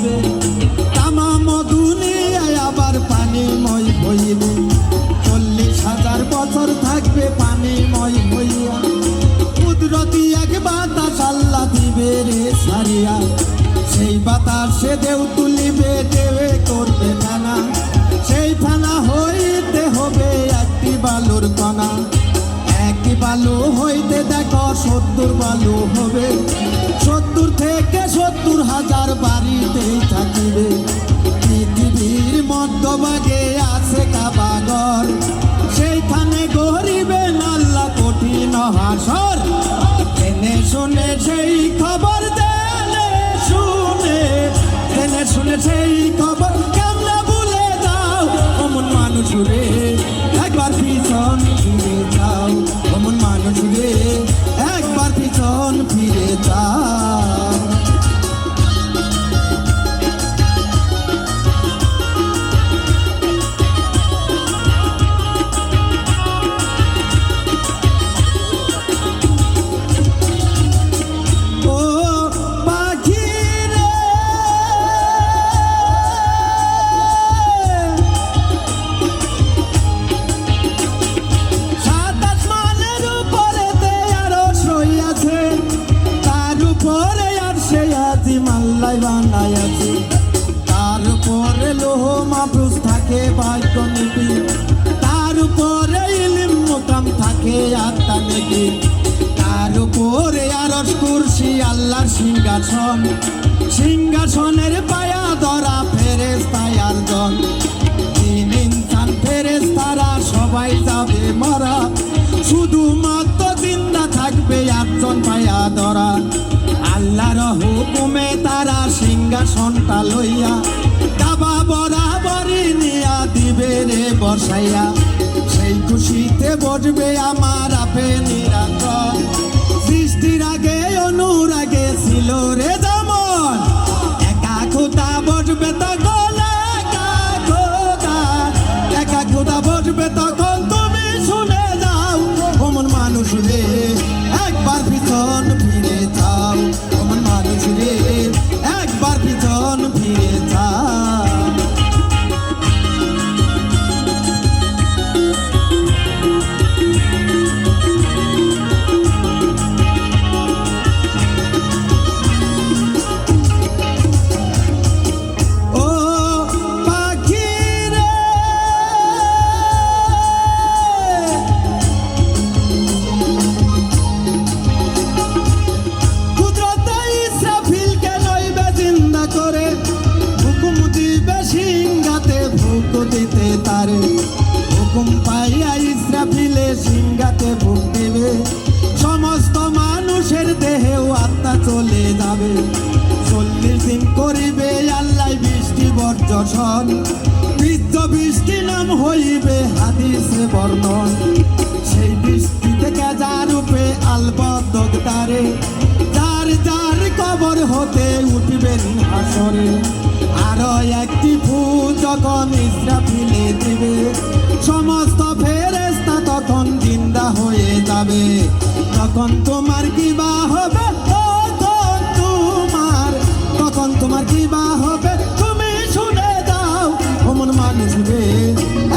দিবে, তামাম দুনিয়ায় আবার পানিময় হইবে। 40,000 বছর থাকবে পানিময় হইয়া, কুদরতি এক বাতাস আল্লাহ দিবে রে সারিয়া। সেই বাতাসে ঢেউ তুলিবে, ঢেউয়ে করবে ফেনা, সেই ফেনা হইতে হবে একটি বালুর কণা। একটি বালু হইতে দেখো 70 বালু হবে, 70 থেকে 70,000 বাড়িতেই থাকিবে। পৃথিবীর মধ্যভাগে আছে কাবাঘর, সেইখানে গড়িবেন আল্লাহ কঠিন হাসর। জেনে শুনে সেই খবর, জেনে শুনে সেই খবর কেমনে ভুলে যাও। অমন মানুষ রে একবার পিছন ফিরে যাও, অমন মানুষ রে একবার পিছন ফিরে যাও। বানাইয়াছে তার উপরে লোহ মাহফুজ থাকে ভাগ্য নীতি, তার উপরে ইলম মুকাম থাকে আত্মা নেকি, তার উপরে আরশ কুরসি আল্লাহর সিংহাসন, সিংহাসনের পায়া ধরা ফেরেশতা আর জন। জিন ইনসান ফেরেশতারা সবাই যাবে মরা, শুধুমাত্র জিন্দা থাকবে 8 জন পায়া ধরা। আল্লাহর হুকুমে তারা সিংহাসনটা লইয়া কাবা বরাবরই নিয়া দিবে রে বসাইয়া। সেই খুশিতে বসবে আমার আপে নিরন্তর, সৃষ্টির আগে অনুরাগে ছিল রে যেমন। একা খোদা বসবে তখন, একা খোদা বসবে তখন, তুমি শুনে যাও। অমন মানুষ রে একবার পিছন ফিরে যাও, অমন মানুষ রে একবার পিছন ফিরে যাও। দিতে তারে হুকুম পাইয়া ইসরাফিলে সিংহাতে ভোগ দেবে, সমস্ত মানুষের দেহেও আত্মা চলে যাবে। 40 দিন করিবে আল্লাহ বৃষ্টি বর্ষণ, বৃষ্টি নাম হইবে হাদিসে বর্ণন। সেই বৃষ্টি থেকে যার রূপে আলবদক তারে, যার যার কবর হতে উঠবেন হাসরে। আরো একটি ফুল যখন ইসরাফিলে দিবে, সমস্ত ফেরেশতা তখন জিন্দা হয়ে যাবে। তখন তোমার কি বা হবে, তখন তোমার কি বা হবে, তুমি শুনে যাও। অমন মানুষ রে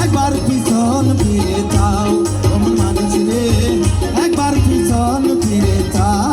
একবার পিছন ফিরে যাও, অমন মানুষ রে একবার পিছন ফিরে যাও।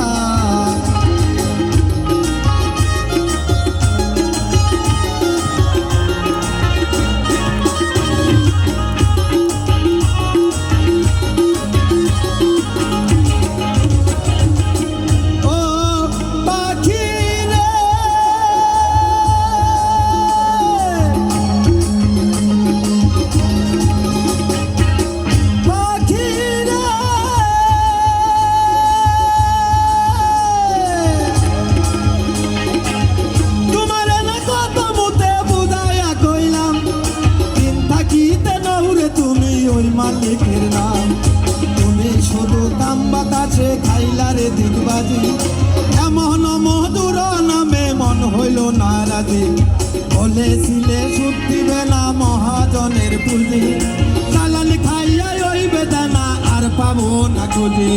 মালিকের নাম তুমি শুধু দাম বাতাসে খাইলারে দিগবাজি, এমন মধুর নামে মন হইল নারাজি। বলেছিলে সুখ দিবে না মহাজনের পুঁজি, চালান খাইয়া ওই বেদানা আর পাবো না খুঁজি।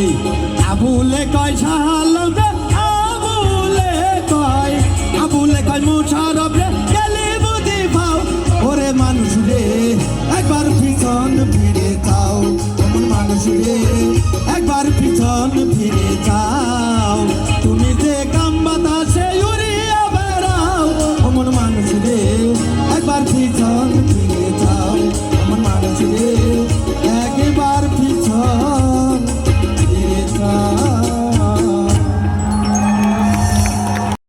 আবুলে কয় শাহ আলম, আবুলে কয় মুশারফ।